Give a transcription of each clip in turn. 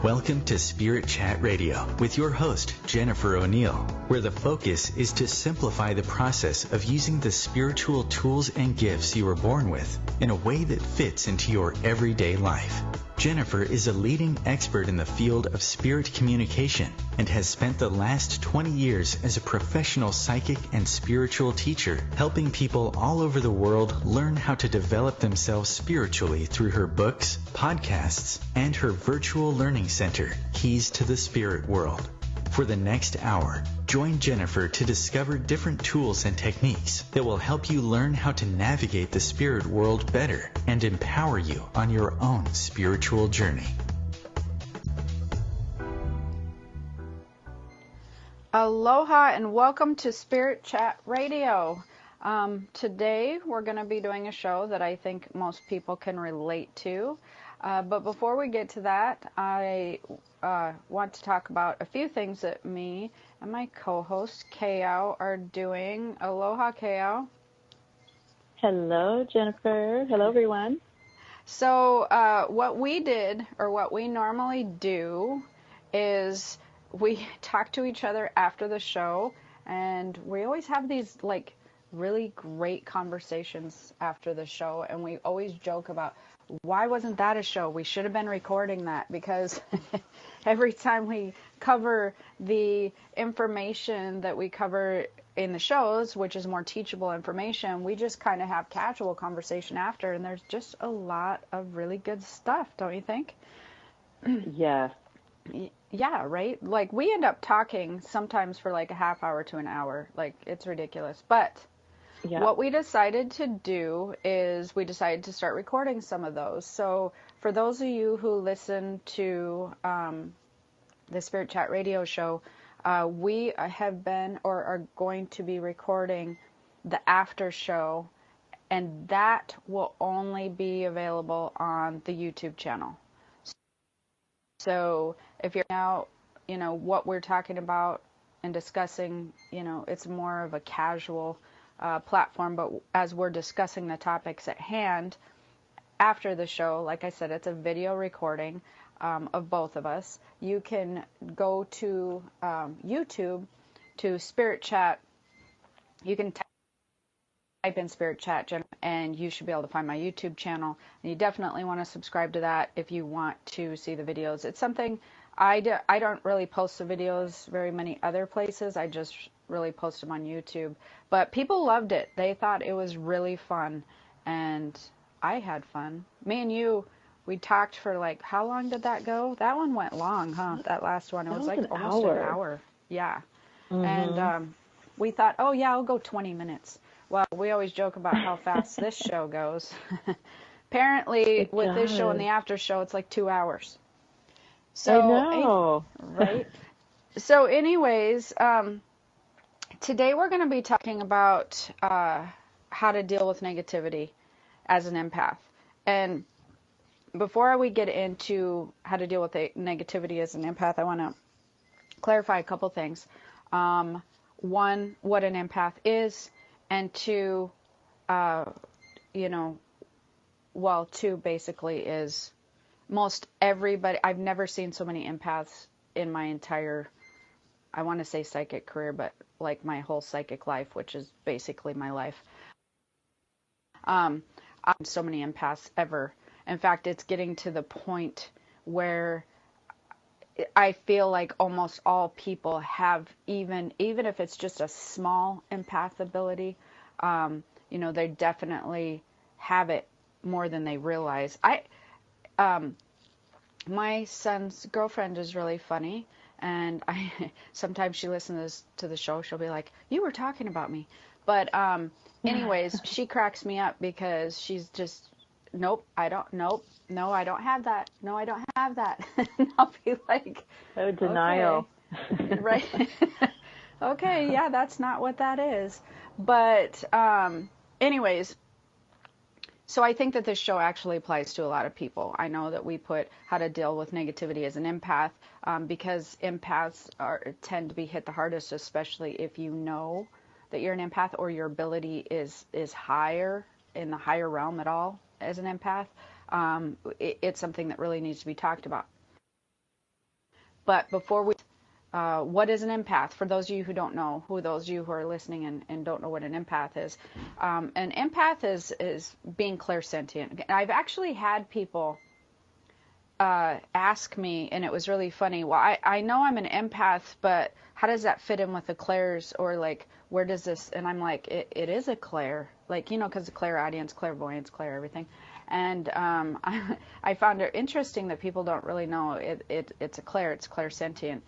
Welcome to Spirit Chat Radio with your host, Jennifer O'Neill, where the focus is to simplify the process of using the spiritual tools and gifts you were born with in a way that fits into your everyday life. Jennifer is a leading expert in the field of spirit communication and has spent the last 20 years as a professional psychic and spiritual teacher, helping people all over the world learn how to develop themselves spiritually through her books, podcasts, and her virtual learning center, Keys to the Spirit World. For the next hour, join Jennifer to discover different tools and techniques that will help you learn how to navigate the spirit world better and empower you on your own spiritual journey. Aloha and welcome to Spirit Chat Radio. Today we're going to be doing a show that I think most people can relate to. But before we get to that, I want to talk about a few things that me and my co-host Kayao are doing. Aloha, Kayao. Hello, Jennifer. Hello, everyone. So what we did, or what we normally do, is we talk to each other after the show, and we always have these like really great conversations after the show, and we always joke about, why wasn't that a show? We should have been recording that, because every time we cover the information that we cover in the shows, which is more teachable information, we just kind of have casual conversation after, and there's just a lot of really good stuff, don't you think? Yeah. Yeah, right? Like, we end up talking sometimes for like a half hour to an hour. Like, it's ridiculous. But Yeah. what we decided to do is we decided to start recording some of those. So for those of you who listen to the Spirit Chat Radio show, we have been or are going to be recording the after show, and that will only be available on the YouTube channel. So if you're now, what we're talking about and discussing, it's more of a casual platform, but as we're discussing the topics at hand after the show, like I said, it's a video recording of both of us. You can go to YouTube to Spirit Chat. You can type in Spirit Chat, and you should be able to find my YouTube channel. And you definitely want to subscribe to that if you want to see the videos. It's something I don't really post the videos very many other places. I just really post them on YouTube. But people loved it. They thought it was really fun, and I had fun. Me and you, we talked for like, how long did that go? That one went long, huh? That last one. It was like almost an hour. Yeah. Mm-hmm. And we thought, oh yeah, I'll go 20 minutes. Well, we always joke about how fast this show goes. Apparently, with this show and the after show, it's like 2 hours. So, I know. Right? So anyways, today we're going to be talking about how to deal with negativity as an empath. And before we get into how to deal with negativity as an empath, I want to clarify a couple things. One, what an empath is, and two, two basically is most everybody. I've never seen so many empaths in my entire, I want to say psychic career, but like my whole psychic life, which is basically my life. So many empaths ever. In fact, it's getting to the point where I feel like almost all people have, even if it's just a small empath ability, they definitely have it more than they realize. My son's girlfriend is really funny, and sometimes she listens to the show. She'll be like, "You were talking about me," but anyways, she cracks me up because she's just, nope, I don't have that. No, I don't have that. And I'll be like, oh, denial. Okay. Right. Okay, yeah, that's not what that is. But anyways, so I think that this show actually applies to a lot of people. I know that we put how to deal with negativity as an empath because empaths tend to be hit the hardest, especially if you know that you're an empath or your ability is higher, in the higher realm at all as an empath. It's something that really needs to be talked about. But before we, what is an empath? For those of you who don't know, those of you who are listening and don't know what an empath is, an empath is being clairsentient. I've actually had people ask me, and it was really funny. Well, I know I'm an empath, but how does that fit in with the clairs, or like where does this? And I'm like, it is a clair, like, you know, because the clairaudience, clairvoyance, clair everything. And I found it interesting that people don't really know it's a clair, it's clairsentient.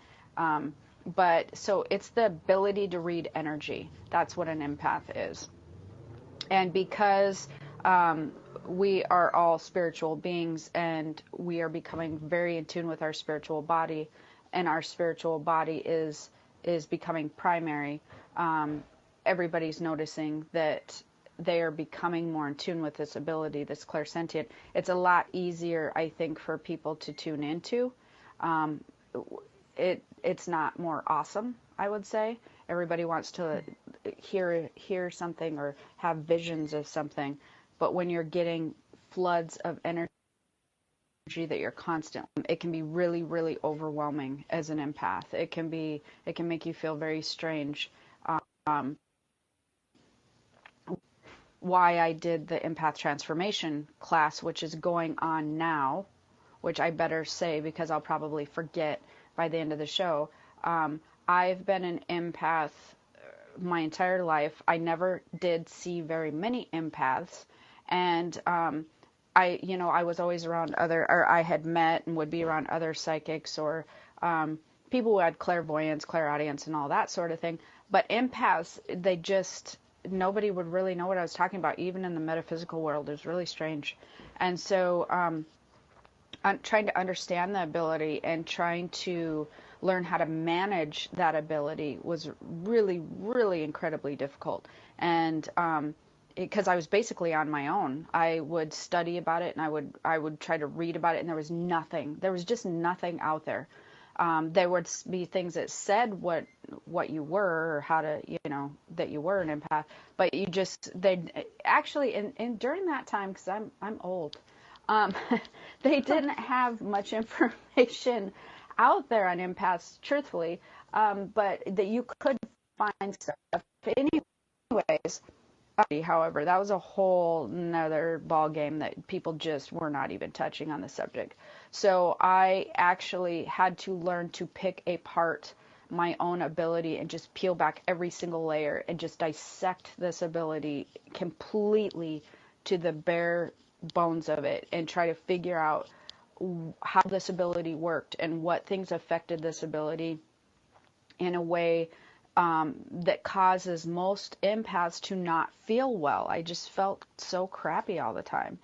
But so it's the ability to read energy. That's what an empath is. And because we are all spiritual beings, and we are becoming very in tune with our spiritual body, and our spiritual body is becoming primary, everybody's noticing that they are becoming more in tune with this ability, this clairsentient. It's a lot easier, I think, for people to tune into. It's not more awesome, I would say. Everybody wants to hear something or have visions of something, but when you're getting floods of energy that you're constant, it can be really, really overwhelming as an empath. It can make you feel very strange. Why I did the empath transformation class, which is going on now, which I better say because I'll probably forget by the end of the show. I've been an empath my entire life. I never did see very many empaths, and I was always around I had met and would be around other psychics or people who had clairvoyance, clairaudience, and all that sort of thing. But empaths, nobody would really know what I was talking about, even in the metaphysical world. It was really strange. And so I'm trying to understand the ability and trying to learn how to manage that ability was really, really incredibly difficult. And because I was basically on my own, I would study about it, and I would try to read about it, and there was just nothing out there. There would be things that said what you were, or how to, that you were an empath, but they actually, and during that time, because I'm old, they didn't have much information out there on empaths, truthfully, but that you could find stuff anyways. However, that was a whole nother ball game that people just were not even touching on the subject. So I actually had to learn to pick apart my own ability and just peel back every single layer and just dissect this ability completely to the bare bones of it and try to figure out how this ability worked and what things affected this ability in a way that causes most empaths to not feel well. I just felt so crappy all the time.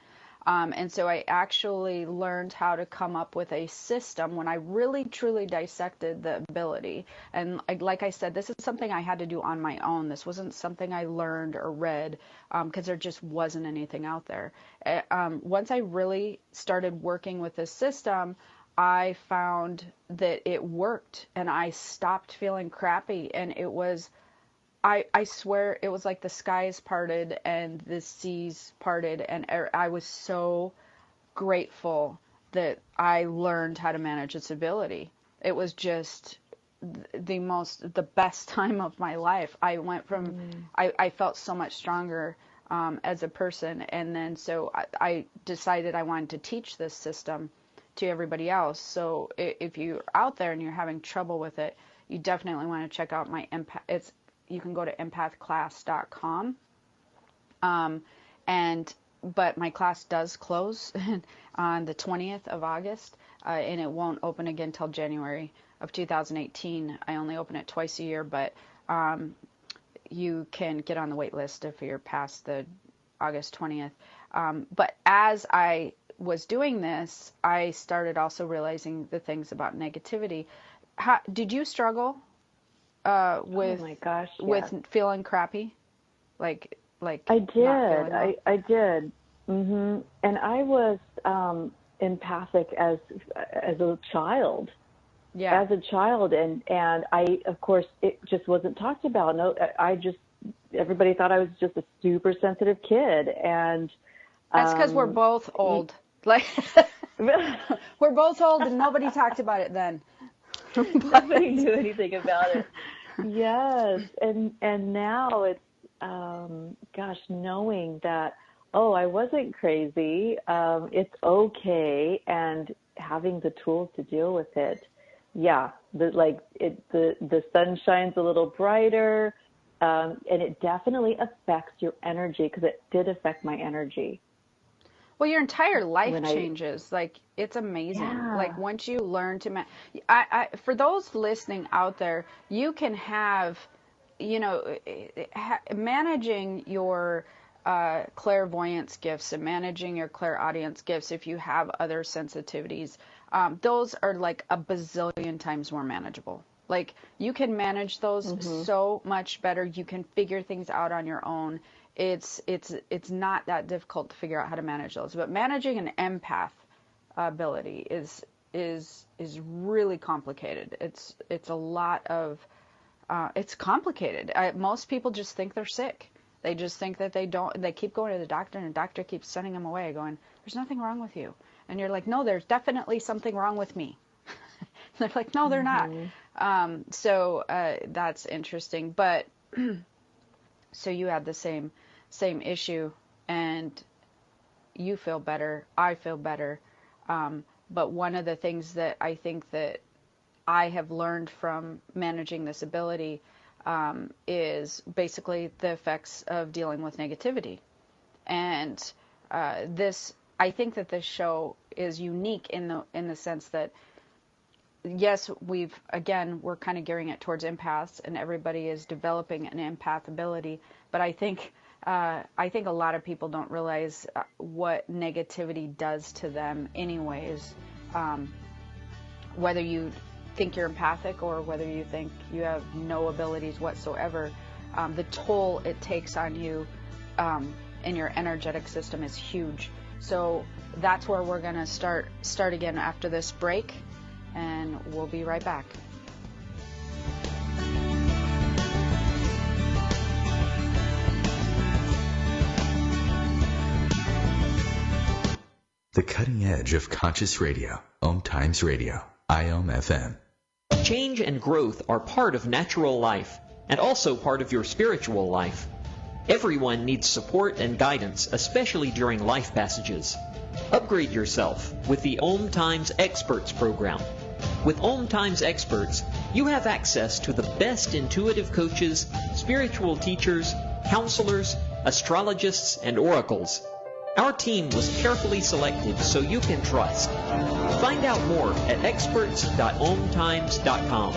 And so I actually learned how to come up with a system when I really truly dissected the ability. And like I said, this is something I had to do on my own. This wasn't something I learned or read because there just wasn't anything out there. Once I really started working with this system, I found that it worked, and I stopped feeling crappy, and it was, I swear, it was like the skies parted and the seas parted, and I was so grateful that I learned how to manage this ability. It was just the best time of my life. I went from, I felt so much stronger as a person, and then so I decided I wanted to teach this system to everybody else. So if you're out there and you're having trouble with it, you definitely want to check out my empath. You can go to empathclass.com. But my class does close on the 20th of August, and it won't open again till January of 2018. I only open it twice a year, but you can get on the wait list if you're past the August 20th. But as I was doing this, I started also realizing the things about negativity. Did you struggle with oh my gosh, yes. with feeling crappy? Like I did. Not well? I did. And I was empathic as a child. Yeah. As a child, and I, of course, it just wasn't talked about. No, everybody thought I was just a super sensitive kid, and that's because we're both old. Like we're both old, and nobody talked about it then. Nobody knew anything about it. Yes, and now it's gosh, knowing that, oh, I wasn't crazy. It's okay, and having the tools to deal with it. Yeah, the sun shines a little brighter, and it definitely affects your energy, because it did affect my energy. Well, your entire life changes. Like, it's amazing. Yeah. Like, once you learn to, for those listening out there, you can have, managing your clairvoyance gifts and managing your clairaudience gifts, if you have other sensitivities, those are like a bazillion times more manageable. Like, you can manage those so much better. You can figure things out on your own. It's not that difficult to figure out how to manage those. But managing an empath ability is really complicated. It's a lot of it's complicated. Most people just think they're sick. They just think that they keep going to the doctor, and the doctor keeps sending them away going, there's nothing wrong with you. And you're like, no, there's definitely something wrong with me. They're like, no, they're not. So that's interesting. But so you had the same issue, and you feel better. I feel better. But one of the things that I think that I have learned from managing this ability is basically the effects of dealing with negativity. And I think that this show is unique in the sense that, yes, we're kind of gearing it towards empaths, and everybody is developing an empath ability. But I think a lot of people don't realize what negativity does to them anyways. Whether you think you're empathic or whether you think you have no abilities whatsoever, the toll it takes on you in your energetic system is huge. So that's where we're going to start again after this break, and we'll be right back. The cutting edge of conscious radio, OMTimes Radio, IOM FM. Change and growth are part of natural life and also part of your spiritual life. Everyone needs support and guidance, especially during life passages. Upgrade yourself with the OMTimes Experts program. With OMTimes Experts, you have access to the best intuitive coaches, spiritual teachers, counselors, astrologists, and oracles. Our team was carefully selected so you can trust. Find out more at experts.omtimes.com.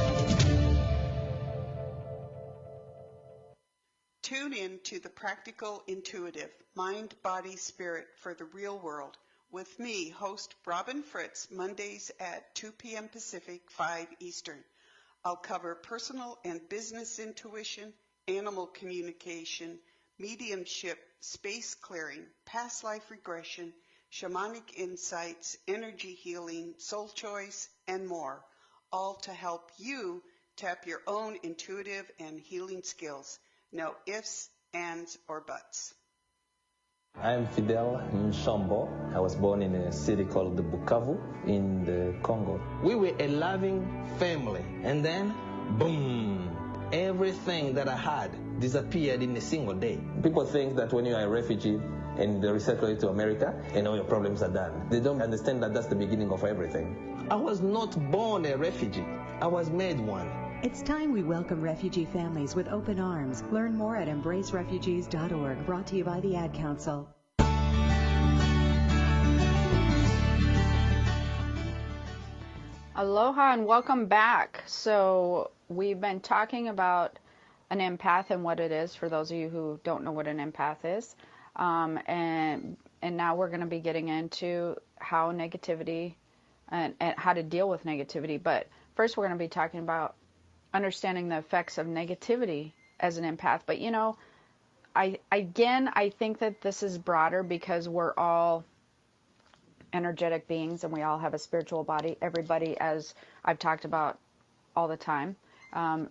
Tune in to The Practical Intuitive, Mind, Body, Spirit for the Real World with me, host Robin Fritz, Mondays at 2 p.m. Pacific, 5 Eastern. I'll cover personal and business intuition, animal communication, mediumship, space clearing, past life regression, shamanic insights, energy healing, soul choice, and more, all to help you tap your own intuitive and healing skills. No ifs, ands, or buts. I'm Fidel Nsombo. I was born in a city called Bukavu in the Congo. We were a loving family, and then, boom, everything that I had disappeared in a single day. People think that when you are a refugee and they resettle you to America and all your problems are done. They don't understand that that's the beginning of everything. I was not born a refugee. I was made one. It's time we welcome refugee families with open arms. Learn more at embracerefugees.org, brought to you by the Ad Council. Aloha and welcome back. So we've been talking about an empath and what it is, for those of you who don't know what an empath is. And now we're going to be getting into how negativity and how to deal with negativity. But first we're going to be talking about understanding the effects of negativity as an empath. But I think that this is broader because we're all energetic beings and we all have a spiritual body. Everybody, as I've talked about all the time,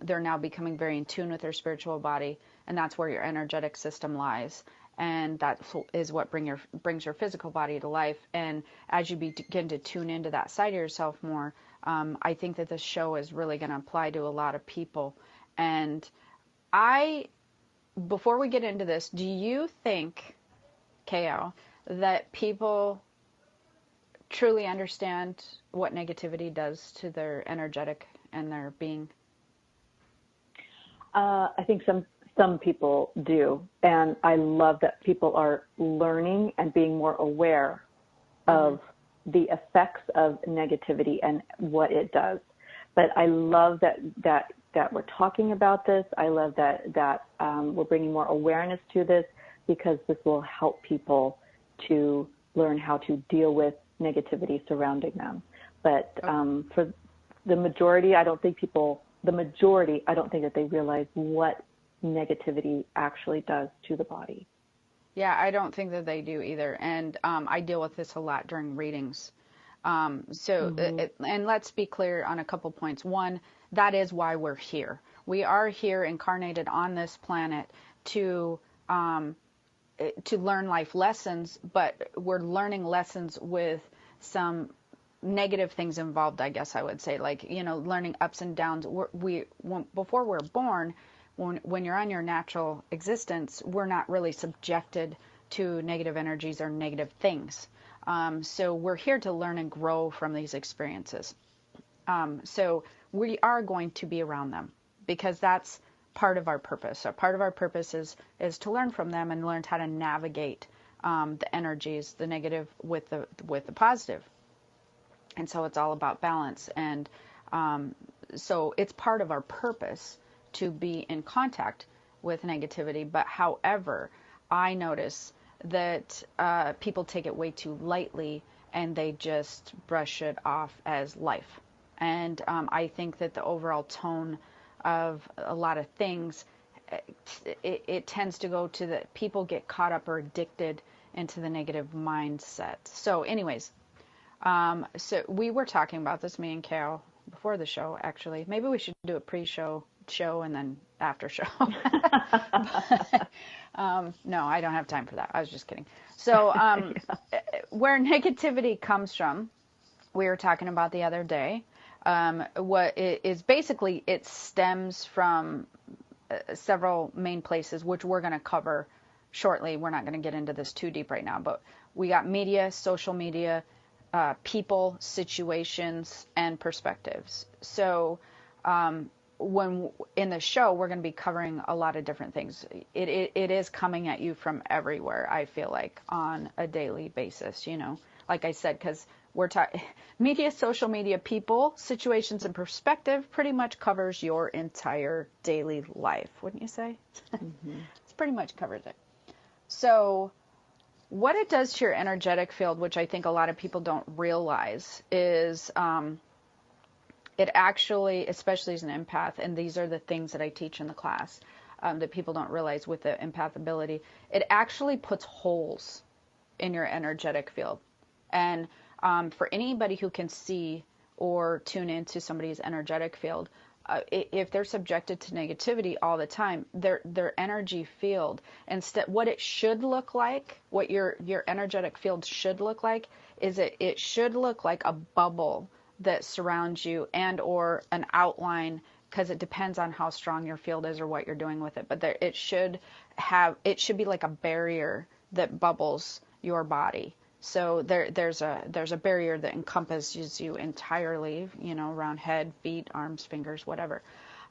they're now becoming very in tune with their spiritual body, and that's where your energetic system lies. and that is what brings your physical body to life. And as you begin to tune into that side of yourself more, I think that this show is really going to apply to a lot of people. And before we get into this, do you think, KO, that people truly understand what negativity does to their energetic and their being? I think some people do, and I love that people are learning and being more aware of the effects of negativity and what it does. But I love that we're talking about this. I love that we're bringing more awareness to this, because this will help people to learn how to deal with negativity surrounding them. But for the majority, I don't think that they realize what negativity actually does to the body. Yeah, I don't think that they do either. And I deal with this a lot during readings. And let's be clear on a couple points. One, that is why we're here. We are here incarnated on this planet to learn life lessons, but we're learning lessons with some negative things involved, I guess I would say, like, learning ups and downs. Before we're born, when you're on your natural existence, we're not really subjected to negative energies or negative things. So we're here to learn and grow from these experiences. So we are going to be around them, because that's part of our purpose. So part of our purpose is to learn from them and learn how to navigate the energies, the negative with the positive. And so it's all about balance. And so it's part of our purpose to be in contact with negativity. But however, I notice that people take it way too lightly, and they just brush it off as life. And I think that the overall tone of a lot of things, it tends to go to that people get caught up or addicted into the negative mindset. So anyways, so we were talking about this, me and Carol, before the show, actually. Maybe we should do a pre-show show and then after show. No, I don't have time for that. I was just kidding. So where negativity comes from, we were talking about the other day, what it is basically, it stems from several main places, which we're going to cover shortly. We're not going to get into this too deep right now, but we got media, social media, people, situations, and perspectives. So when in the show, we're going to be covering a lot of different things. It is coming at you from everywhere, I feel like, on a daily basis, like I said, because we're talking media, social media, people, situations, and perspective pretty much covers your entire daily life, wouldn't you say? It's pretty much covers it. So what it does to your energetic field, which I think a lot of people don't realize, is it actually, especially as an empath, and these are the things that I teach in the class that people don't realize with the empath ability, it actually puts holes in your energetic field. And for anybody who can see or tune into somebody's energetic field, if they're subjected to negativity all the time, their energy field, instead, what it should look like, what your energetic field should look like, is it should look like a bubble that surrounds you, and or an outline, because it depends on how strong your field is or what you're doing with it. But it should be like a barrier that bubbles your body. So there's a barrier that encompasses you entirely, around head, feet, arms, fingers, whatever.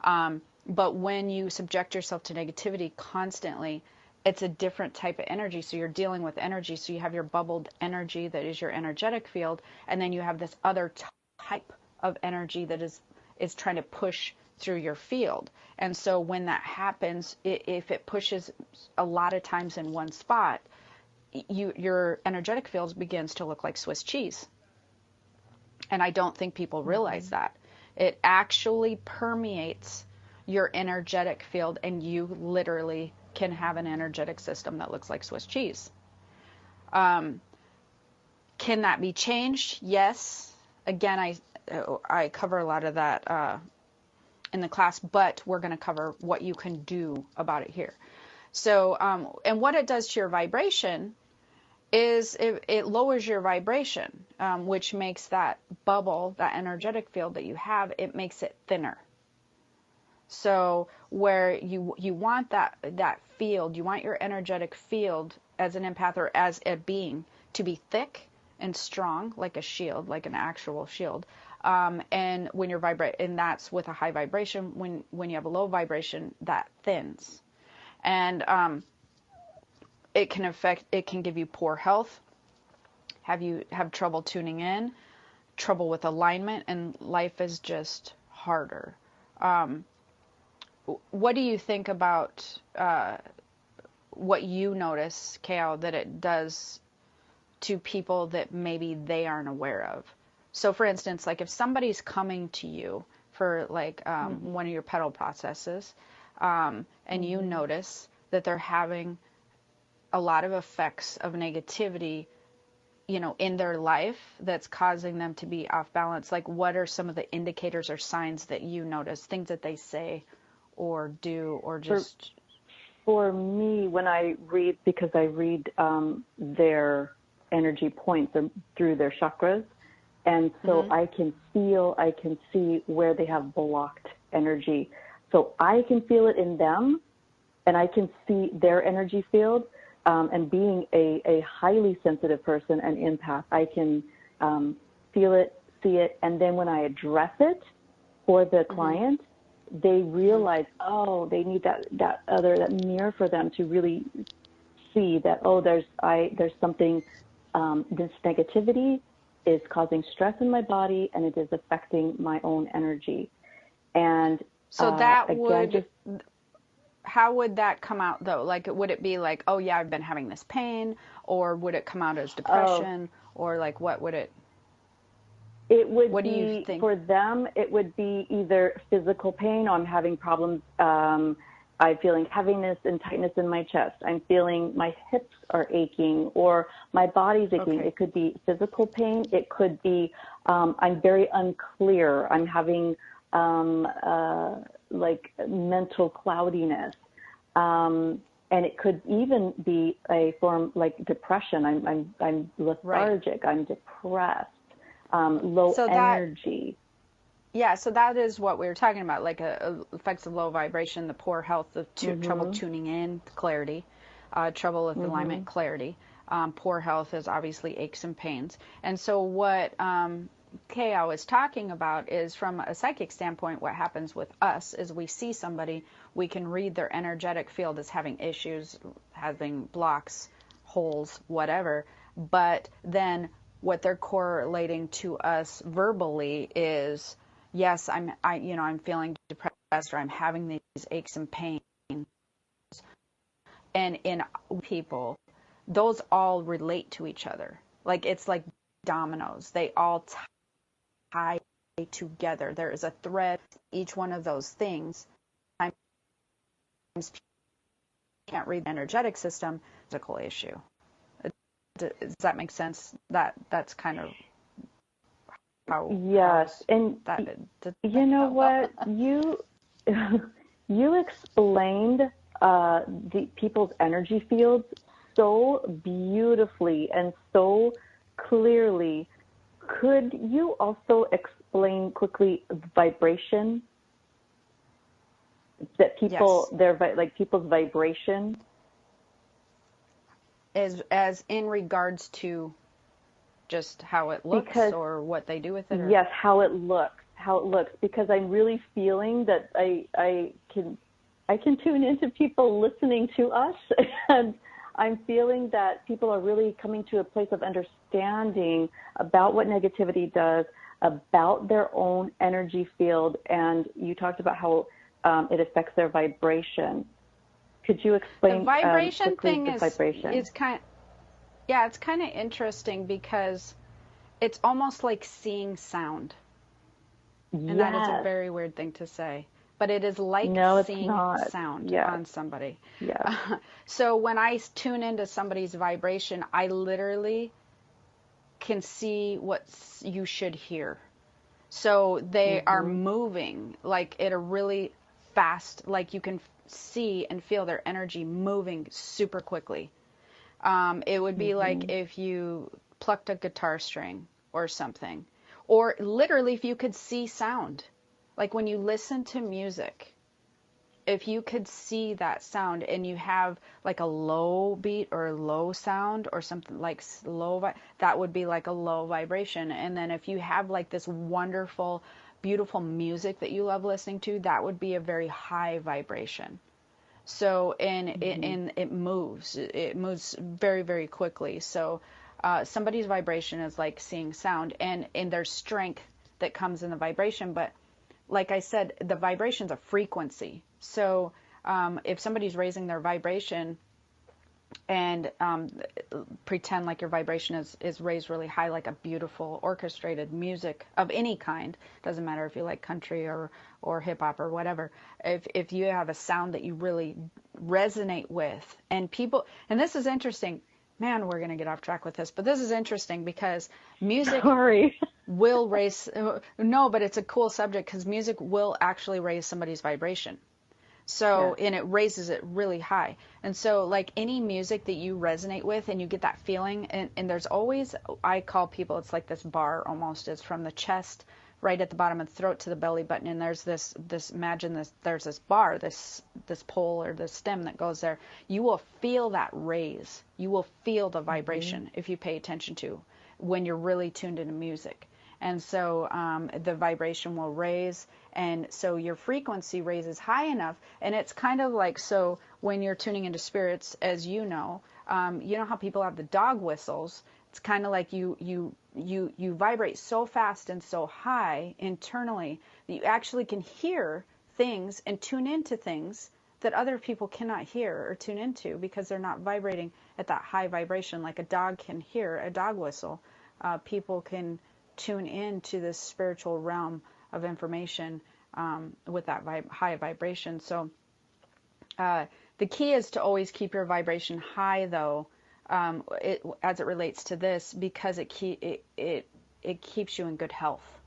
But when you subject yourself to negativity constantly, it's a different type of energy. So you're dealing with energy. So you have your bubbled energy that is your energetic field, and then you have this other type of energy that is trying to push through your field. And so when that happens, if it pushes a lot of times in one spot, your energetic field begins to look like Swiss cheese. And I don't think people realize that. It actually permeates your energetic field, and you literally can have an energetic system that looks like Swiss cheese. Can that be changed? Yes. Again, I cover a lot of that in the class, but we're going to cover what you can do about it here. So, and what it does to your vibration is it lowers your vibration, which makes that bubble, that energetic field that you have, it makes it thinner. So where you want that field, you want your energetic field as an empath or as a being to be thick and strong, like a shield, like an actual shield. And when you're and that's with a high vibration. When you have a low vibration, that thins, and it can give you poor health, have trouble tuning in, trouble with alignment, and life is just harder. What do you think about what you notice, Kao, that it does to people that maybe they aren't aware of? So, for instance, like if somebody's coming to you for like one of your petal processes, and you notice that they're having a lot of effects of negativity, in their life that's causing them to be off balance, like what are some of the indicators or signs that you notice, things that they say or do, or just... For me, when I read, because I read their energy points through their chakras, and so I can see where they have blocked energy. So I can feel it in them, and I can see their energy field. And being a highly sensitive person, an empath, I can feel it, see it, and then when I address it for the client, they realize, they need that mirror for them to really see that, there's something, this negativity is causing stress in my body, and it is affecting my own energy. And so that would... How would that come out, though? Like, would it be like, oh, yeah, I've been having this pain? Or would it come out as depression? Or, like, what would it... It would what be, do you think? For them, it would be either physical pain, or I'm having problems, I'm feeling heaviness and tightness in my chest. I'm feeling my hips are aching, or my body's aching. Okay. It could be physical pain. It could be, I'm very unclear. I'm having... like mental cloudiness, and it could even be a form like depression. I'm lethargic. Right. I'm depressed. Low energy. So that is what we were talking about, like effects of low vibration, the poor health, the trouble tuning in, clarity, trouble with alignment, clarity. Poor health is obviously aches and pains. And so what Kao is talking about is, from a psychic standpoint, what happens with us is we see somebody, we can read their energetic field as having issues, having blocks, holes, whatever, but then what they're correlating to us verbally is, yes, I'm feeling depressed, or I'm having these aches and pains. And in people, those all relate to each other. Like, it's like dominoes. They all tie together. There is a thread, each one of those things. Sometimes people can't read the energetic system, physical issue. Does that make sense? That's kind of how... Yes, and you know what? You explained the people's energy fields so beautifully and so clearly. Could you also explain quickly vibration? That people, yes. People's vibration? As in regards to just how it looks, or what they do with it? Or? Yes, how it looks. Because I'm really feeling that I can tune into people listening to us, and I'm feeling that people are really coming to a place of understanding about what negativity does, about their own energy field, and you talked about how it affects their vibration. Could you explain the vibration thing? It's kind of interesting, because it's almost like seeing sound, and that is a very weird thing to say. But it is like seeing sound on somebody. Yeah. So when I tune into somebody's vibration, I literally can see what you should hear. So they are moving like at a really fast, like you can see and feel their energy moving super quickly. It would be like if you plucked a guitar string or something, or literally if you could see sound, like when you listen to music, if you could see that sound and you have like a low beat or a low sound or something like that would be like a low vibration. And then if you have like this wonderful, beautiful music that you love listening to, that would be a very high vibration. So, and it moves very, very quickly. So, somebody's vibration is like seeing sound, and there's strength that comes in the vibration. But like I said, the vibration's a frequency. So, if somebody's raising their vibration and pretend like your vibration is raised really high, like a beautiful orchestrated music of any kind, doesn't matter if you like country or hip hop or whatever, if you have a sound that you really resonate with, and this is interesting, man, we're going to get off track with this, but this is interesting because music will raise, no, but it's a cool subject because music will actually raise somebody's vibration. So, and it raises it really high. And so, like any music that you resonate with and you get that feeling, and there's always, I call people, it's like this bar almost. It's from the chest right at the bottom of the throat to the belly button. And there's this imagine this, there's this bar, this pole or this stem that goes there. You will feel that raise. You will feel the vibration if you pay attention to when you're really tuned into music. And so the vibration will raise, and so your frequency raises high enough, and it's kind of like, so when you're tuning into spirits, as you know how people have the dog whistles. It's kind of like you vibrate so fast and so high internally that you actually can hear things and tune into things that other people cannot hear or tune into because they're not vibrating at that high vibration. Like a dog can hear a dog whistle. People can tune into this spiritual realm of information with that high vibration. So the key is to always keep your vibration high, though, as it relates to this, because it keeps you in good health.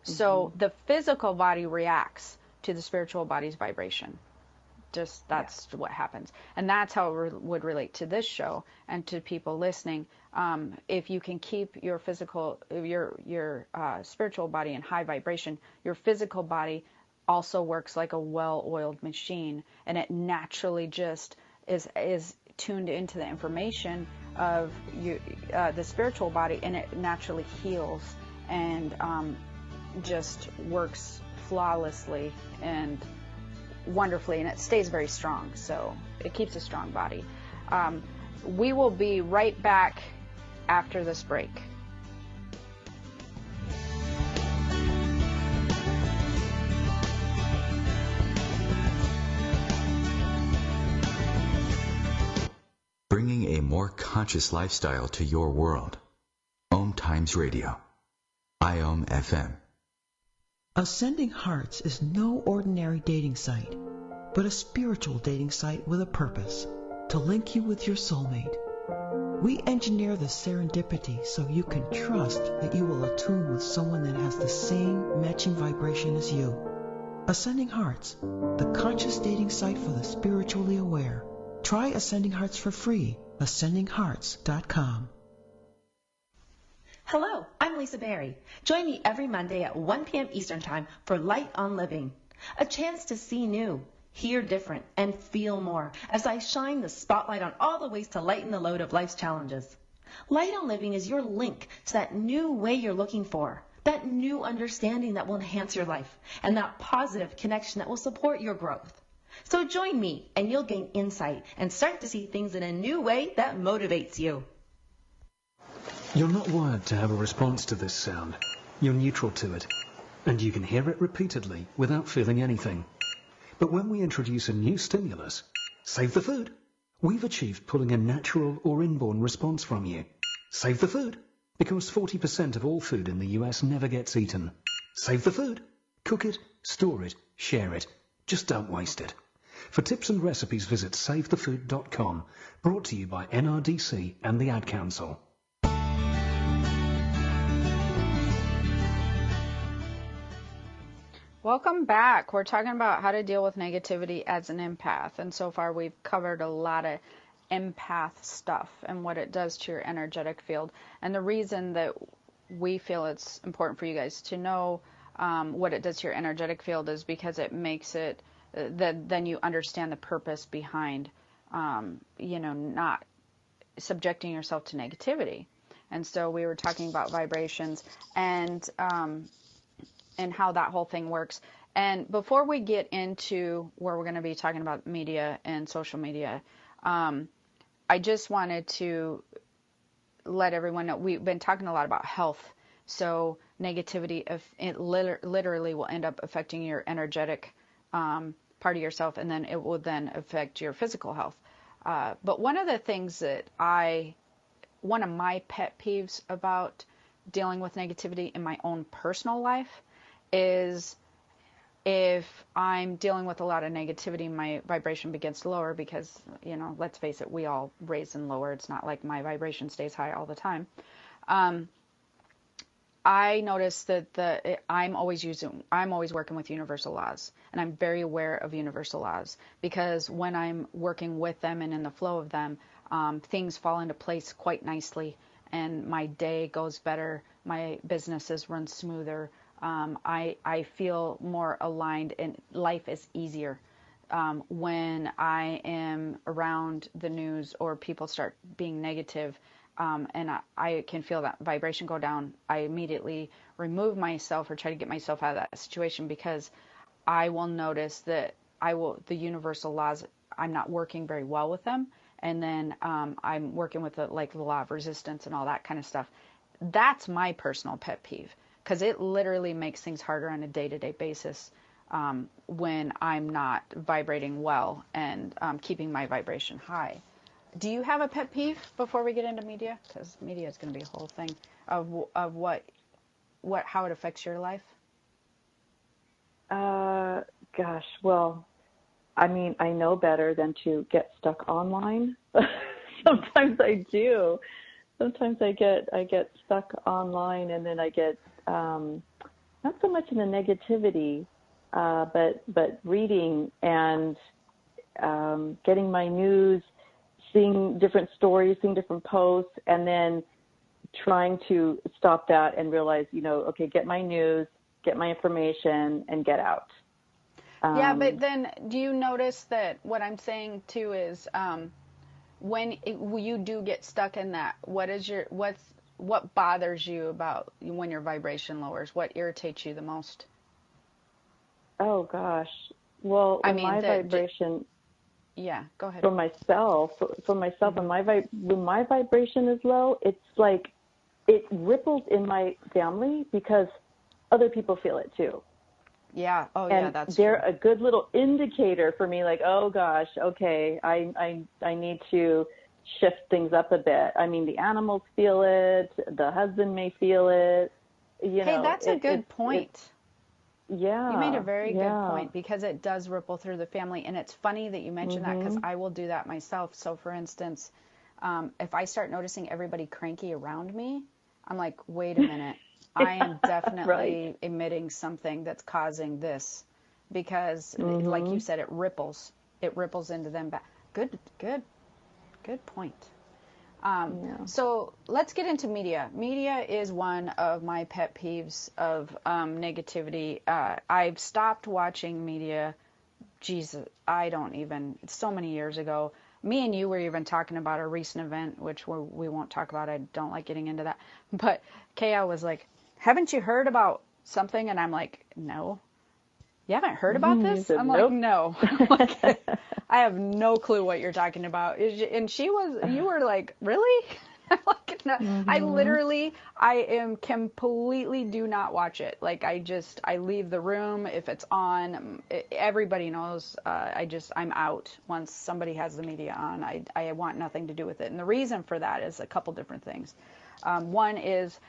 So the physical body reacts to the spiritual body's vibration. Just that's what happens, and that's how it would relate to this show and to people listening. If you can keep your physical, your spiritual body in high vibration, your physical body also works like a well-oiled machine, and it naturally just is tuned into the information of the spiritual body, and it naturally heals and just works flawlessly and wonderfully, and it stays very strong, so it keeps a strong body. We will be right back after this break. Bringing a more conscious lifestyle to your world. OMTimes Radio. IOM FM. Ascending Hearts is no ordinary dating site, but a spiritual dating site with a purpose, to link you with your soulmate. We engineer the serendipity so you can trust that you will attune with someone that has the same matching vibration as you. Ascending Hearts, the conscious dating site for the spiritually aware. Try Ascending Hearts for free, ascendinghearts.com. Hello, I'm Lisa Berry. Join me every Monday at 1 p.m. Eastern Time for Light on Living, a chance to see new, hear different, and feel more as I shine the spotlight on all the ways to lighten the load of life's challenges. Light on Living is your link to that new way you're looking for, that new understanding that will enhance your life, and that positive connection that will support your growth. So join me and you'll gain insight and start to see things in a new way that motivates you. You're not wired to have a response to this sound. You're neutral to it, and you can hear it repeatedly without feeling anything. But when we introduce a new stimulus, save the food, we've achieved pulling a natural or inborn response from you. Save the food, because 40% of all food in the US never gets eaten. Save the food. Cook it, store it, share it. Just don't waste it. For tips and recipes, visit savethefood.com, brought to you by NRDC and the Ad Council. Welcome back. We're talking about how to deal with negativity as an empath. And so far we've covered a lot of empath stuff and what it does to your energetic field. And the reason that we feel it's important for you guys to know what it does to your energetic field is because it makes it, then you understand the purpose behind, not subjecting yourself to negativity. And so we were talking about vibrations and how that whole thing works. And before we get into where we're going to be talking about media and social media, I just wanted to let everyone know we've been talking a lot about health. So negativity, it literally will end up affecting your energetic part of yourself, and then it will then affect your physical health. But one of the things that one of my pet peeves about dealing with negativity in my own personal life is if I'm dealing with a lot of negativity, my vibration begins to lower because, let's face it, we all raise and lower. It's not like my vibration stays high all the time. I notice that I'm always working with universal laws, and I'm very aware of universal laws because when I'm working with them and in the flow of them, things fall into place quite nicely, and my day goes better. My businesses run smoother. I feel more aligned, and life is easier. When I am around the news or people start being negative, and I can feel that vibration go down, I immediately remove myself or try to get myself out of that situation because I will notice that the universal laws, I'm not working very well with them. And then I'm working with the law of resistance and all that kind of stuff. That's my personal pet peeve because it literally makes things harder on a day-to-day basis when I'm not vibrating well and keeping my vibration high. Do you have a pet peeve before we get into media? Because media is going to be a whole thing of how it affects your life. Gosh, well, I mean, I know better than to get stuck online. Sometimes I do. Sometimes I get stuck online, and then I get not so much in the negativity, but reading and getting my news, seeing different stories, seeing different posts, and then trying to stop that and realize, okay, get my news, get my information, and get out. Yeah, but then do you notice that what I'm saying too is when you do get stuck in that, what bothers you about when your vibration lowers? What irritates you the most? Oh gosh, well, my vibration. Yeah, go ahead. For myself, Mm-hmm. when my vibration is low, it's like it ripples in my family because other people feel it too. Yeah. Oh, and yeah, that's they're true. a good little indicator for me, like, oh gosh, okay, I need to shift things up a bit. I mean, the animals feel it, the husband may feel it. Hey, that's a good point. Yeah. You made a very good point because it does ripple through the family. And it's funny that you mentioned that because I will do that myself. So, for instance, if I start noticing everybody cranky around me, I'm like, wait a minute. I am definitely emitting something that's causing this because, like you said, it ripples into them back. Good point. So let's get into media. Media is one of my pet peeves of negativity. I've stopped watching media. Jesus, it's so many years ago. Me and you were even talking about a recent event, which we won't talk about. I don't like getting into that. But Kaya was like, haven't you heard about something? And I'm like, no. You haven't heard about this? Said, I'm nope. like, no. I have no clue what you're talking about. And you were like, really? I'm like, no. I am completely do not watch it. Like, I leave the room if it's on. Everybody knows. I'm out once somebody has the media on. I want nothing to do with it. And the reason for that is a couple different things. One is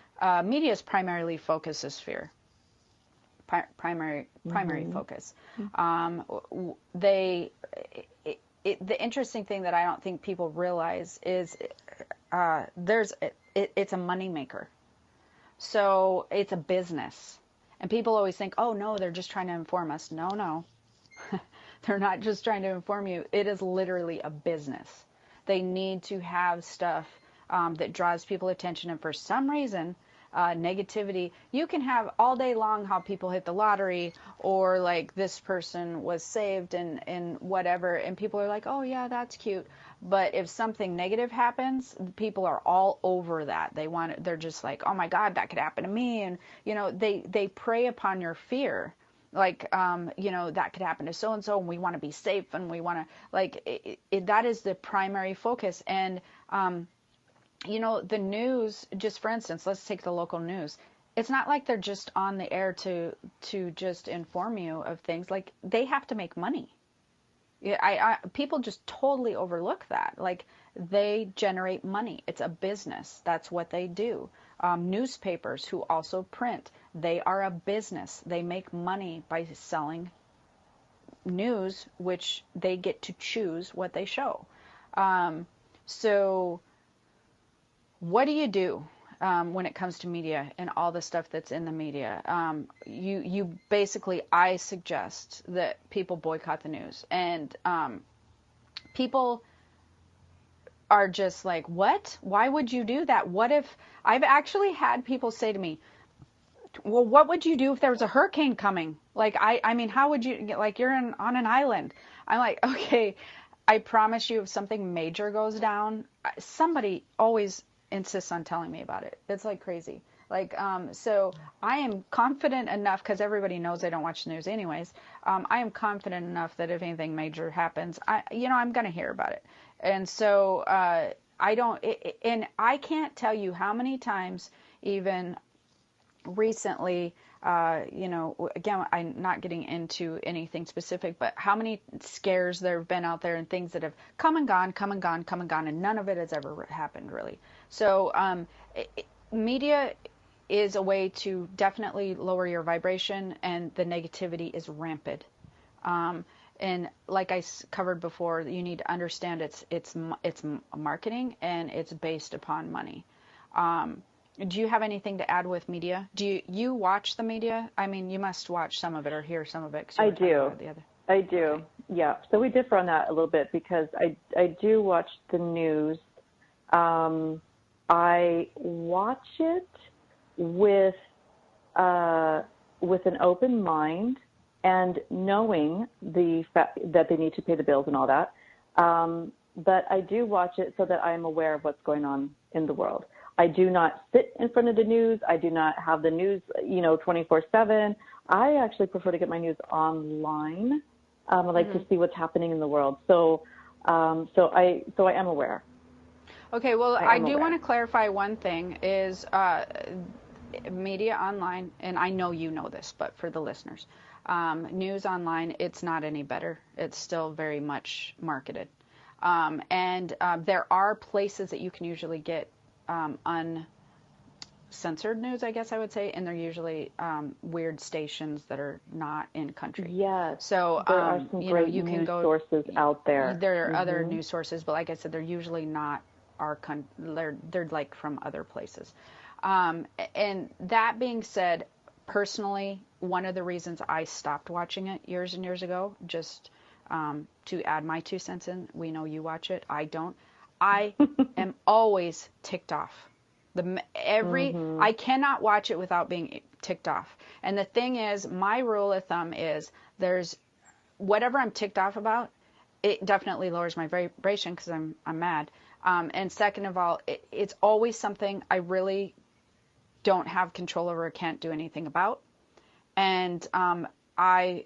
media's primarily focus is fear. Primary focus. The interesting thing that I don't think people realize is it's a money maker. So it's a business. And people always think, oh no, they're just trying to inform us. No. They're not just trying to inform you. It is literally a business. They need to have stuff that draws people attention. And for some reason, negativity, you can have all day long how people hit the lottery, or like this person was saved and whatever. And people are like, oh yeah, that's cute. But if something negative happens, people are all over that. They're just like, oh my God, that could happen to me. And, they prey upon your fear. Like, that could happen to so-and-so, and we want to be safe, and we want to, that is the primary focus. And, the news, just for instance, let's take the local news. It's not like they're just on the air to just inform you of things. Like, they have to make money. Yeah, people just totally overlook that. Like, they generate money. It's a business. That's what they do. Newspapers who also print, they are a business. They make money by selling news, which they get to choose what they show. So what do you do when it comes to media and all the stuff that's in the media? You basically, I suggest that people boycott the news. And people are just like, what? Why would you do that? What if, I've actually had people say to me, well, what would you do if there was a hurricane coming? Like, I mean, how would you, like, you're on an island. I'm like, okay, I promise you if something major goes down, somebody always insists on telling me about it. It's like crazy. Like, so I am confident enough, because everybody knows I don't watch the news anyways. I am confident enough that if anything major happens, I'm going to hear about it. And so, and I can't tell you how many times, even recently, again, I'm not getting into anything specific, but how many scares there have been out there and things that have come and gone, and none of it has ever happened, really. So, media is a way to definitely lower your vibration, and the negativity is rampant. And like I covered before, you need to understand it's marketing, and it's based upon money. Do you have anything to add with media? Do you watch the media? I mean, you must watch some of it or hear some of it. I do. I do. Okay. Yeah. So we differ on that a little bit, because I do watch the news. I watch it with an open mind, and knowing the fact that they need to pay the bills and all that. But I do watch it so that I'm aware of what's going on in the world. I do not sit in front of the news. I do not have the news, 24/7. I actually prefer to get my news online. I like to see what's happening in the world. So I am aware. Okay, well, I do want to clarify one thing is media online, and I know you know this, but for the listeners, news online, it's not any better. It's still very much marketed. And there are places that you can usually get uncensored news, I guess I would say, and they're usually weird stations that are not in country. Yes. So there are some great you can news go sources out there. There are other news sources, but like I said, they're usually not they're like from other places. And that being said, personally, one of the reasons I stopped watching it years and years ago, just to add my 2 cents in, we know you watch it, I don't. I am always ticked off. I cannot watch it without being ticked off. And the thing is, my rule of thumb is there's whatever I'm ticked off about, it definitely lowers my vibration because I'm mad. And second of all, it's always something I really don't have control over or can't do anything about. And I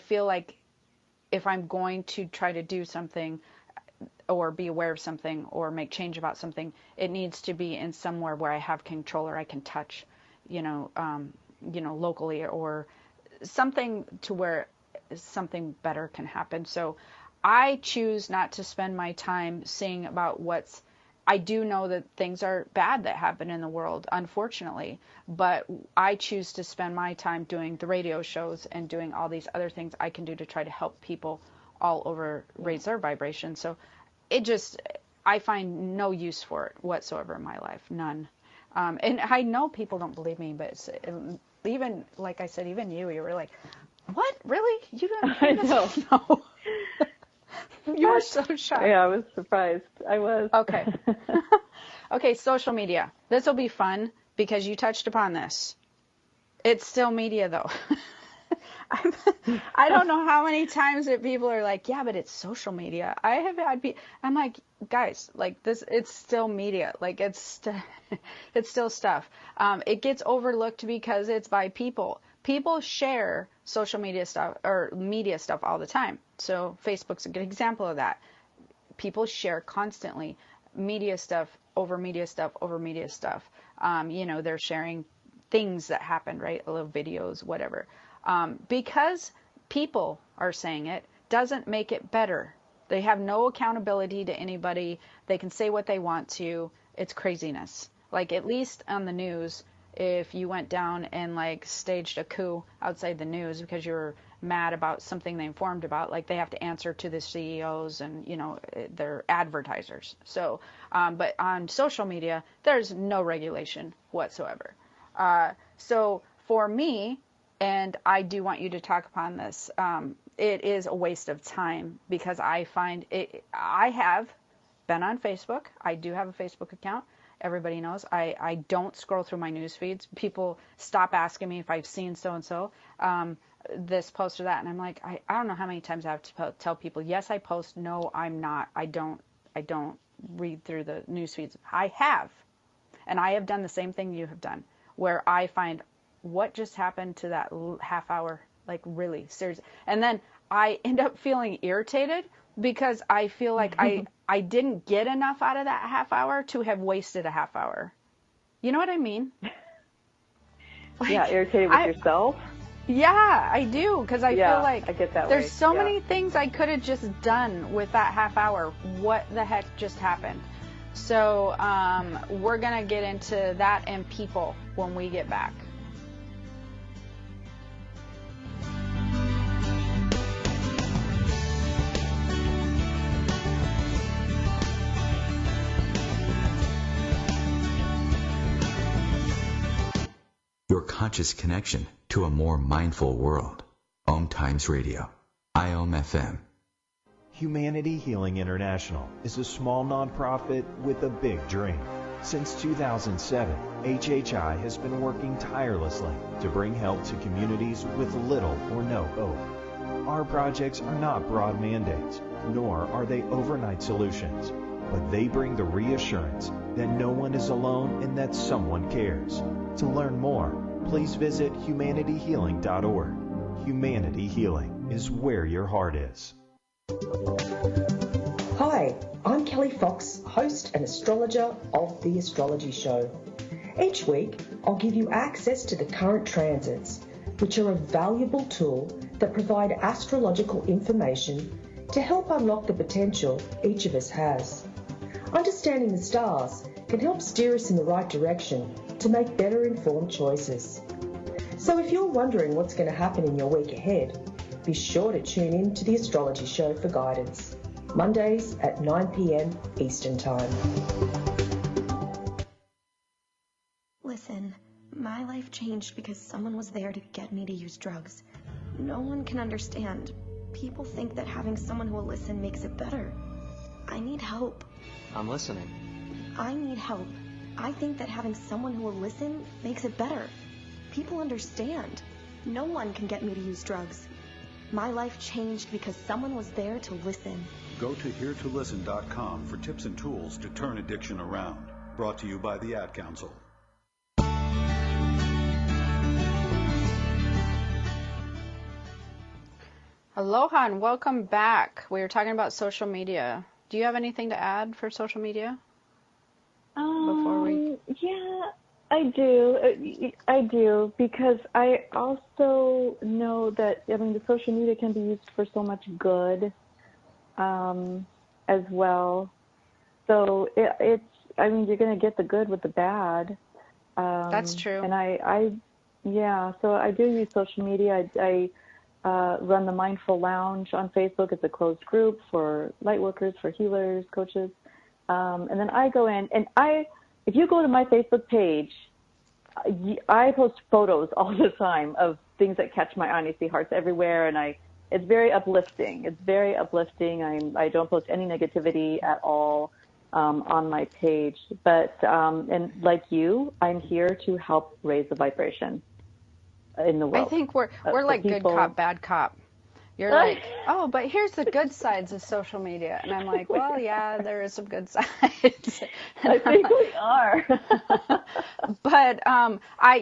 feel like if I'm going to try to do something or be aware of something or make change about something, it needs to be in somewhere where I have control or I can touch, locally, or something to where something better can happen. So I choose not to spend my time seeing about I do know that things are bad that happen in the world, unfortunately, but I choose to spend my time doing the radio shows and doing all these other things I can do to try to help people all over raise their vibration. So I find no use for it whatsoever in my life, none. And I know people don't believe me, but even, like I said, even you were like, what? Really? You don't I know. No. You were so shocked. Yeah, I was surprised. I was. Okay. Okay, social media. This will be fun because you touched upon this. It's still media, though. I don't know how many times that people are like, yeah, but it's social media. I'm like, guys, like this, it's still media. Like it's still stuff. It gets overlooked because it's by people. People share social media stuff or media stuff all the time. So Facebook's a good example of that. People share constantly media stuff over media stuff over media stuff. They're sharing things that happened, right? Little videos, whatever. Because people are saying it doesn't make it better. They have no accountability to anybody. They can say what they want to. It's craziness. Like at least on the news, if you went down and like staged a coup outside the news because you're mad about something they informed about, like they have to answer to the CEOs and, their advertisers. So, but on social media, there's no regulation whatsoever. So for me, and I do want you to talk upon this, it is a waste of time because I find it, I have been on Facebook. I do have a Facebook account. Everybody knows. I don't scroll through my news feeds. People stop asking me if I've seen so-and-so, this post or that. And I'm like, I don't know how many times I have to tell people, yes, I post. No, I'm not. I don't read through the news feeds. I have. And I have done the same thing you have done, where I find what just happened to that half hour, like really serious. And then I end up feeling irritated because I feel like I didn't get enough out of that half hour to have wasted a half hour. You know what I mean? Like, yeah, irritated with yourself? Yeah, I do, because I feel like I get that there's way. so many things I could have just done with that half hour. What the heck just happened? So we're going to get into that and people when we get back. Your conscious connection to a more mindful world. OMTimes Radio. IOM-FM. Humanity Healing International is a small nonprofit with a big dream. Since 2007, HHI has been working tirelessly to bring help to communities with little or no hope. Our projects are not broad mandates, nor are they overnight solutions, but they bring the reassurance that no one is alone and that someone cares. To learn more, please visit humanityhealing.org. Humanity Healing is where your heart is. Hi, I'm Kelly Fox, host and astrologer of The Astrology Show. Each week, I'll give you access to the current transits, which are a valuable tool that provide astrological information to help unlock the potential each of us has. Understanding the stars can help steer us in the right direction to make better informed choices. So if you're wondering what's going to happen in your week ahead, be sure to tune in to The Astrology Show for guidance, Mondays at 9 p.m. Eastern Time. Listen, my life changed because someone was there to get me to use drugs. No one can understand. People think that having someone who will listen makes it better. I need help. I'm listening. I need help. I think that having someone who will listen makes it better. People understand. No one can get me to use drugs. My life changed because someone was there to listen. Go to heretolisten.com for tips and tools to turn addiction around. Brought to you by the Ad Council. Aloha and welcome back. We were talking about social media. Do you have anything to add for social media? Yeah, I do, because I also know that, the social media can be used for so much good as well. So you're going to get the good with the bad. That's true. And so I do use social media. I run the Mindful Lounge on Facebook. It's a closed group for light workers, for healers, coaches. And then I go in and if you go to my Facebook page, I post photos all the time of things that catch my eye. And I see hearts everywhere, and it's very uplifting. It's very uplifting. I don't post any negativity at all on my page. But and like you, I'm here to help raise the vibration in the world. I think we're like good cop, bad cop. You're like, oh, but here's the good sides of social media. And I'm like, well, yeah, there is some good sides. I think we are. But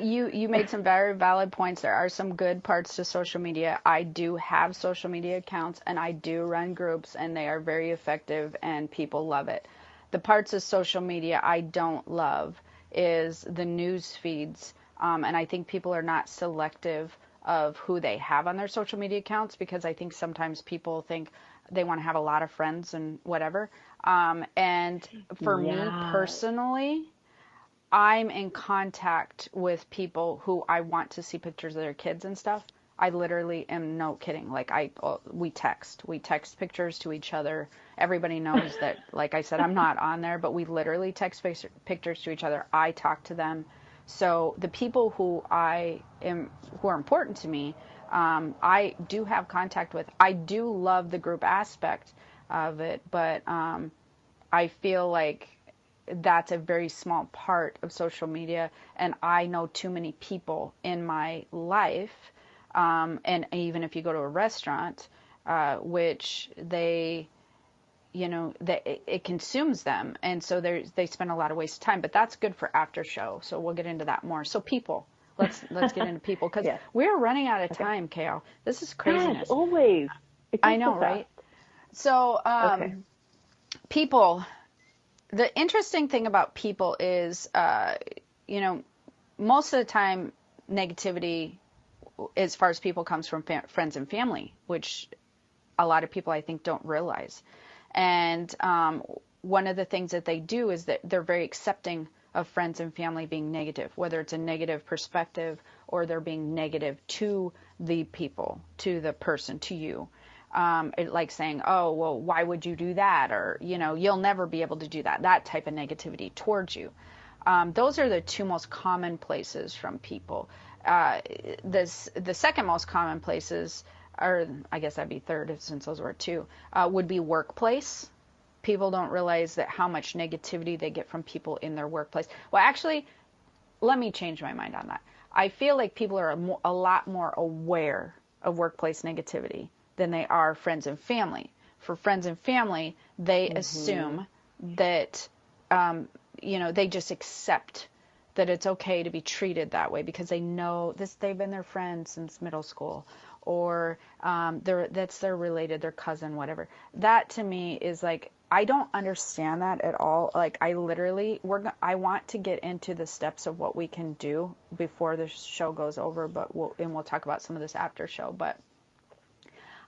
you made some very valid points. There are some good parts to social media. I do have social media accounts, and I do run groups, and they are very effective, and people love it. The parts of social media I don't love is the news feeds, and I think people are not selective of who they have on their social media accounts, because I think sometimes people think they want to have a lot of friends and whatever. And for me personally, I'm in contact with people who I want to see pictures of their kids and stuff. I literally am, no kidding. Like we text pictures to each other. Everybody knows that, like I said, I'm not on there, but we literally text pictures to each other. I talk to them. So the people who are important to me, I do have contact with. I do love the group aspect of it, but I feel like that's a very small part of social media, and I know too many people in my life, and even if you go to a restaurant, which they, it consumes them, and so they spend a lot of wasted time. But that's good for after show, so we'll get into that more. So people, let's get into people, because we're running out of time, Kale. This is craziness. Yes, always. I know, right? So people. The interesting thing about people is, most of the time, negativity, as far as people, comes from friends and family, which a lot of people, I think, don't realize. And one of the things that they do is that they're very accepting of friends and family being negative, whether it's a negative perspective or they're being negative to the people, to the person, to you. Like saying, oh, well, why would you do that? Or, you'll never be able to do that. That type of negativity towards you. Those are the two most common places from people. The second most common places, or I guess that'd be third since those were two, would be workplace. People don't realize that how much negativity they get from people in their workplace. Well, actually, let me change my mind on that. I feel like people are a lot more aware of workplace negativity than they are friends and family. For friends and family, they assume that, they just accept that it's okay to be treated that way because they know this. They've been their friends since middle school, or that's their related, their cousin, whatever. That to me is like, I don't understand that at all. Like, I want to get into the steps of what we can do before the show goes over, but we'll talk about some of this after show. But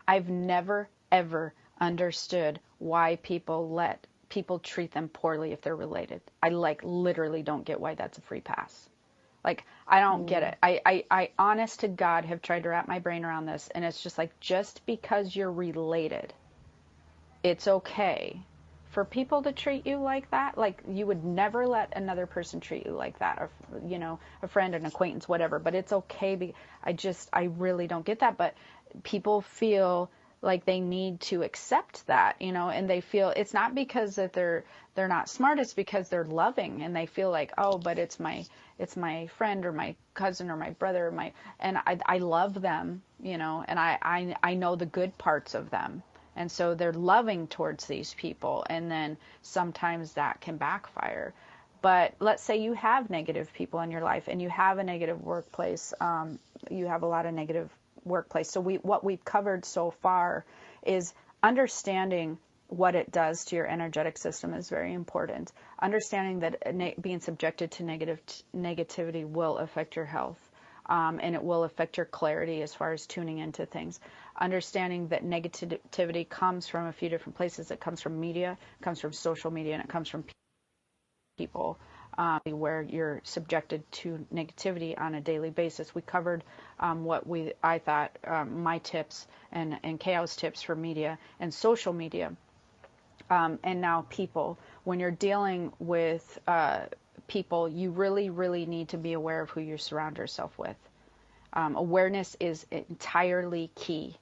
I've never, ever understood why people treat them poorly if they're related. I literally don't get why that's a free pass. Like, I don't get it. I honest to God have tried to wrap my brain around this, and it's just like, just because you're related, it's okay for people to treat you like that. Like, you would never let another person treat you like that, or, a friend, an acquaintance, whatever, but it's okay. I really don't get that. But people feel like they need to accept that, and they feel it's not because that they're not smart, it's because they're loving, and they feel like, oh, but it's my friend or my cousin or my brother and I love them, and I know the good parts of them. And so they're loving towards these people, and then sometimes that can backfire. But let's say you have negative people in your life, and you have a negative workplace. You have a lot of negative workplace. So what we've covered so far is understanding what it does to your energetic system is very important. Understanding that being subjected to negativity will affect your health. And it will affect your clarity as far as tuning into things. Understanding that negativity comes from a few different places. It comes from media, it comes from social media, and it comes from people, where you're subjected to negativity on a daily basis. We covered I thought my tips and Chaos tips for media and social media. And now people, when you're dealing with people, you really, really need to be aware of who you surround yourself with. Awareness is entirely key.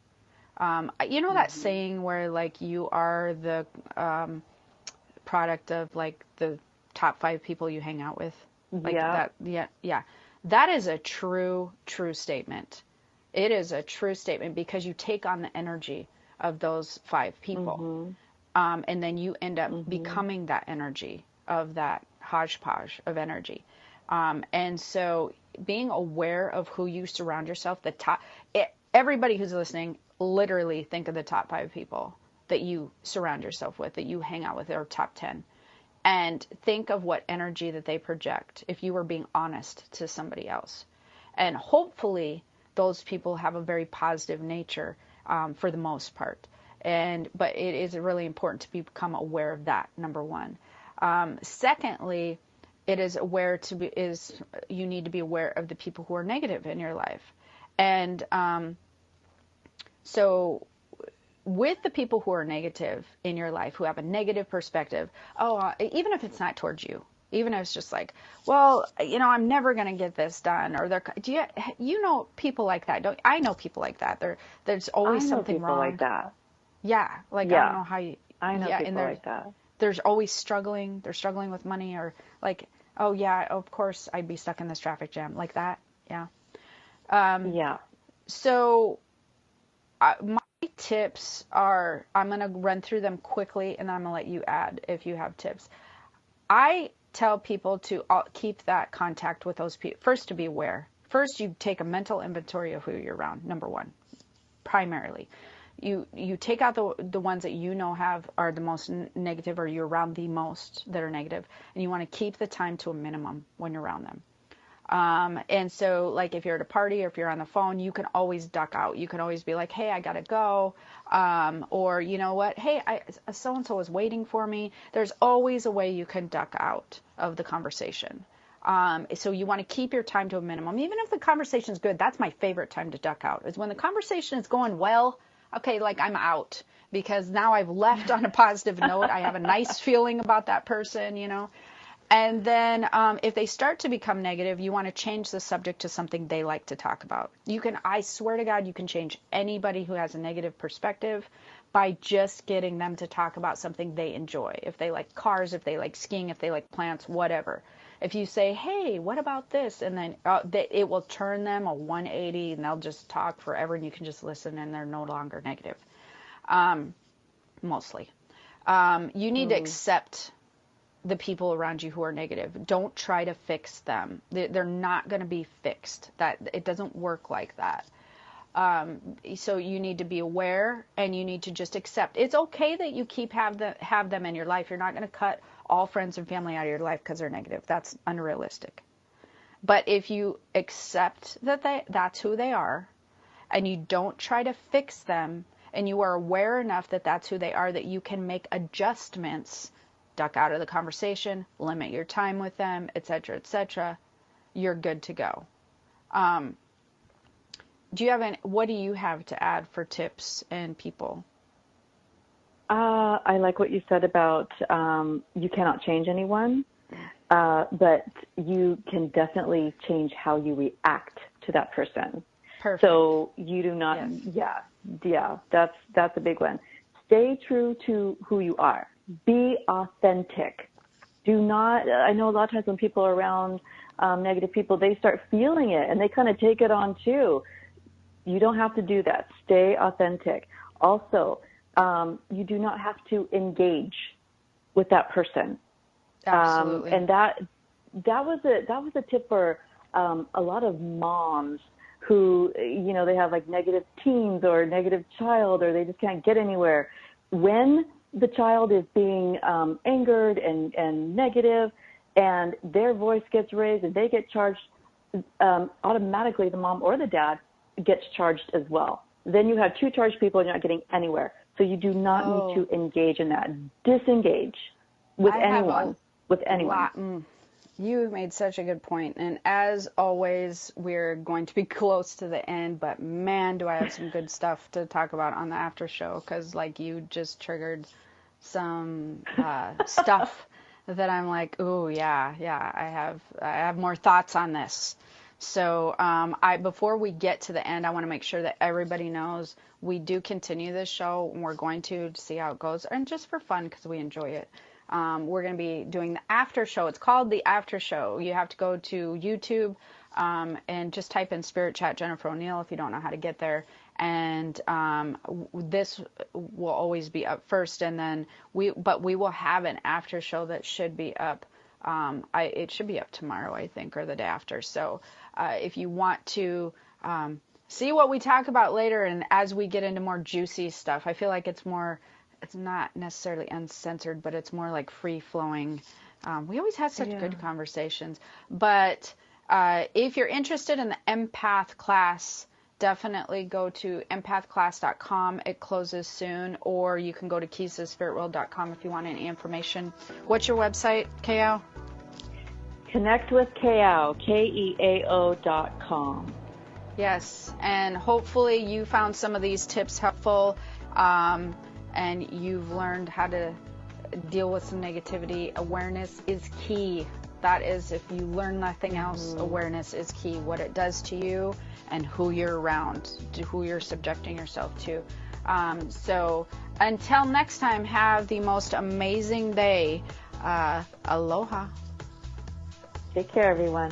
You know that saying where like you are the product of like the top 5 people you hang out with? Like that, yeah. That is a true statement. It is a true statement because you take on the energy of those 5 people. And then you end up becoming that energy of that hodgepodge of energy. And so being aware of who you surround yourself, everybody who's listening, literally think of the top 5 people that you surround yourself with, that you hang out with, or top 10. And think of what energy that they project if you were being honest to somebody else. And hopefully those people have a very positive nature for the most part. But it is really important to become aware of that, number one. Secondly, you need to be aware of the people who are negative in your life. And so with the people who are negative in your life, who have a negative perspective, even if it's not towards you, even if it's just like, well, I'm never going to get this done, or you know people like that? I know people like that. There's always something wrong. I know people like that. Yeah, I don't know how you. I know people like that. There's always struggling. They're struggling with money, or like, oh yeah, of course I'd be stuck in this traffic jam, like that. Yeah. So my tips are, I'm going to run through them quickly, and then I'm going to let you add if you have tips. I tell people to keep that contact with those people. First, to be aware. First, you take a mental inventory of who you're around, number one, primarily. You take out the ones that you know are the most negative, or you're around the most that are negative, and you want to keep the time to a minimum when you're around them. And so, like, if you're at a party or if you're on the phone, you can always duck out. You can always be like, hey, I gotta go. Or, you know what? Hey, so-and-so is waiting for me. There's always a way you can duck out of the conversation. So you want to keep your time to a minimum. Even if the conversation is good, that's my favorite time to duck out, is when the conversation is going well. Okay, like, I'm out, because now I've left on a positive note. I have a nice feeling about that person, And then if they start to become negative, you want to change the subject to something they like to talk about. I swear to God, you can change anybody who has a negative perspective by just getting them to talk about something they enjoy. If they like cars, if they like skiing, if they like plants, whatever. If you say, hey, what about this? And then it will turn them a 180, and they'll just talk forever, and you can just listen, and they're no longer negative. Mostly. You need to accept the people around you who are negative. Don't try to fix them. They're not going to be fixed. It doesn't work like that. So you need to be aware, and you need to just accept. It's okay that you have them in your life. You're not going to cut all friends and family out of your life because they're negative. That's unrealistic. But if you accept that that's who they are, and you don't try to fix them, and you are aware enough that that's who they are, that you can make adjustments, duck out of the conversation, limit your time with them, etc., you're good to go. What do you have to add for tips and people? I like what you said about you cannot change anyone, but you can definitely change how you react to that person. Perfect. So you do not, that's a big one. Stay true to who you are. Be authentic. Do not, I know a lot of times when people are around negative people, they start feeling it, and they kind of take it on too. You don't have to do that. Stay authentic. Also, you do not have to engage with that person. Absolutely. And that was a tip for a lot of moms who, they have like negative teens or negative child, or they just can't get anywhere. When the child is being angered and negative, and their voice gets raised and they get charged, automatically the mom or the dad gets charged as well. Then you have 2 charged people and you're not getting anywhere. So you do not need to engage in that. Disengage with anyone. You made such a good point. And as always, we're going to be close to the end, but man, do I have some good stuff to talk about on the after show, because like you just triggered some stuff that I'm like, ooh, yeah, I have more thoughts on this. So before we get to the end, I want to make sure that everybody knows we do continue this show, and we're going to see how it goes, and just for fun because we enjoy it. We're going to be doing the after show. It's called the after show. You have to go to YouTube and just type in Spirit Chat Jennifer O'Neill if you don't know how to get there. And this will always be up first, and then we will have an after show that should be up. It should be up tomorrow, I think, or the day after. So if you want to see what we talk about later, and as we get into more juicy stuff, I feel like it's not necessarily uncensored, but it's more like free-flowing. We always had such good conversations. But if you're interested in the Empath class, definitely go to empathclass.com. It closes soon. Or you can go to keystothespiritworld.com if you want any information. What's your website, Keao? Connect with Keao, KEAO.com. Yes, and hopefully you found some of these tips helpful, and you've learned how to deal with some negativity. Awareness is key. That is, if you learn nothing else, awareness is key. What it does to you and who you're around, to who you're subjecting yourself to. So until next time, have the most amazing day. Aloha. Take care, everyone.